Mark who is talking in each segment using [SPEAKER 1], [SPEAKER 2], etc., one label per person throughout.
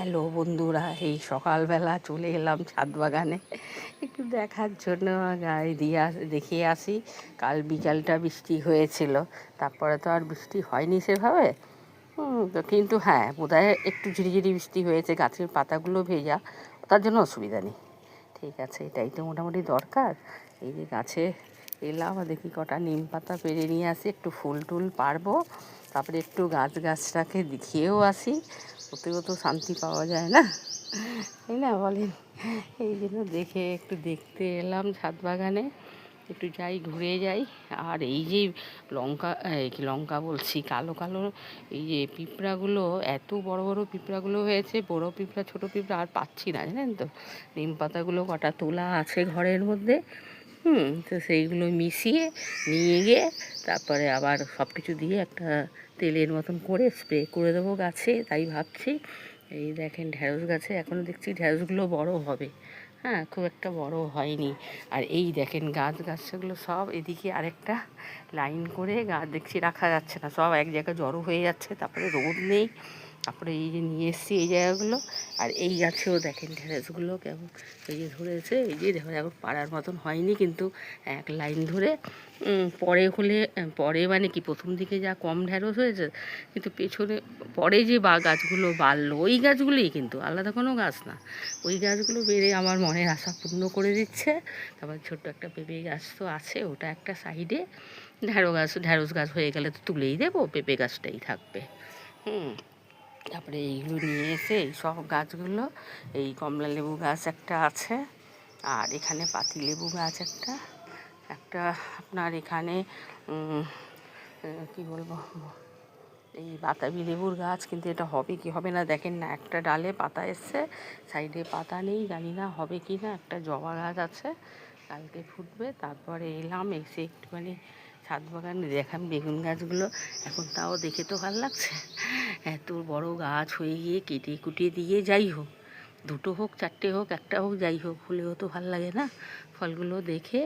[SPEAKER 1] Hello বন্ধুরা, এই সকালবেলা চলে এলাম ছাদ বাগানে একটু দেখার জন্য। গায়ে দিয়ে দেখিয়ে আসি। কাল বিকালটা বৃষ্টি হয়েছিল, তারপরে তো আর বৃষ্টি হয়নি সেভাবে। তো কিন্তু হ্যাঁ, বোধহয় একটু ঝিরিঝিরি বৃষ্টি হয়েছে, গাছের পাতাগুলো ভেজা, তার জন্য অসুবিধা নেই। ঠিক আছে, এটাই তো মোটামুটি দরকার। এই যে গাছে এলাম, দেখি কটা নিম পাতা পেরে নিয়ে আসি, একটু ফুল টুল পারবো, তারপরে একটু গাছটাকে দেখিয়েও আসি। ওতেও তো শান্তি পাওয়া যায় না, তাই না বলেন? এই জন্য একটু দেখতে এলাম ছাদ বাগানে, একটু যাই, ঘুরে যাই। আর এই যে লঙ্কা বলছি, কালো কালো এই যে পিঁপড়াগুলো, এত বড় বড় পিঁপড়াগুলো হয়েছে, বড় পিঁপড়া ছোট পিঁপড়া আর পাচ্ছি না, জানেন তো। নিম পাতাগুলো কটা তোলা আছে ঘরের মধ্যে, তো সেইগুলো মিশিয়ে নিয়ে গিয়ে তারপরে আবার সব কিছু দিয়ে একটা তেলের মতন করে স্প্রে করে দেবো গাছে, তাই ভাবছি। এই দেখেন ঢ্যাঁড়স গাছে এখনও দেখছি ঢ্যাঁড়সগুলো বড় হবে, হ্যাঁ, খুব একটা বড় হয়নি। আর এই দেখেন গাছগুলো সব এদিকে আরেকটা লাইন করে গাছ দেখছি রাখা যাচ্ছে না, সব এক জায়গায় জড়ো হয়ে যাচ্ছে, তারপরে রোদ নেই। তারপরে এই যে নিয়ে এসছি এই জায়গাগুলো। আর এই গাছেও দেখেন ঢেঁড়সগুলো কেমন এই যে ধরেছে, এই যে দেখো এখন পাড়ার মতন হয়নি, কিন্তু এক লাইন ধরে পরে মানে কি প্রথম দিকে যা কম ঢেঁড়স হয়েছে, কিন্তু পেছনে পরে যে গাছগুলো বাড়লো, ওই গাছগুলোই কিন্তু, আলাদা কোনো গাছ না, ওই গাছগুলো বেড়ে আমার মনের আশা পূর্ণ করে দিচ্ছে। তারপর ছোট্ট একটা পেঁপে গাছ তো আছে, ওটা একটা সাইডে। ঢেঁড়স গাছ হয়ে গেলে তো তুলেই দেবো, পেঁপে গাছটাই থাকবে। তারপরে এইগুলো নিয়ে এসে এই সব গাছগুলো, এই কমলা লেবু গাছ একটা আছে, আর এখানে পাতিলেবু গাছ একটা একটা আপনার এখানে কি বলবো, এই বাতাবি লেবুর গাছ, কিন্তু এটা হবে কি হবে না দেখেন না, একটা ডালে পাতা এসছে, সাইডে পাতা নেই, জানি না হবে কি না। একটা জবা গাছ আছে, কালকে ফুটবে। তারপরে এলাম, এসে একটুখানি ছাদ বাগানে দেখান বেগুন গাছগুলো, এখন তাও দেখে তো ভালো লাগছে। এত বড় গাছ হয়ে গিয়ে কেটে কুটিয়ে দিয়ে, যাই হোক, দুটো হোক চারটে হোক একটা হোক যাই হোক, হলেও তো ভাল লাগে না ফলগুলো দেখে।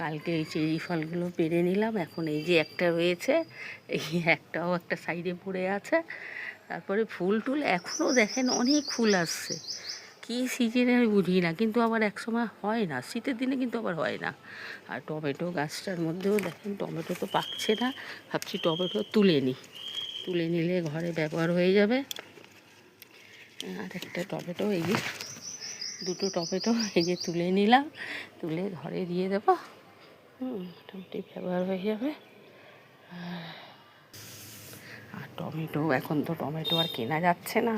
[SPEAKER 1] কালকে এই চেরি ফলগুলো পেরে নিলাম, এখন এই যে একটা রয়েছে, এই একটাও একটা সাইডে পড়ে আছে। তারপরে ফুল টুল এখনও দেখেন অনেক ফুল আসছে, কী সিজনে আমি বুঝি না, কিন্তু আবার একসময় হয় না, শীতের দিনে কিন্তু আবার হয় না। আর টমেটো গাছটার মধ্যেও দেখেন টমেটো তো পাকছে না, ভাবছি টমেটো তুলে নিলে ঘরে ব্যবহার হয়ে যাবে। আর একটা টমেটো, এই যে দুটো টমেটো এই যে তুলে নিলাম, তুলে ঘরে দিয়ে দেবো, মোটামুটি ব্যবহার হয়ে যাবে। আর টমেটো, এখন তো টমেটো আর কেনা যাচ্ছে না।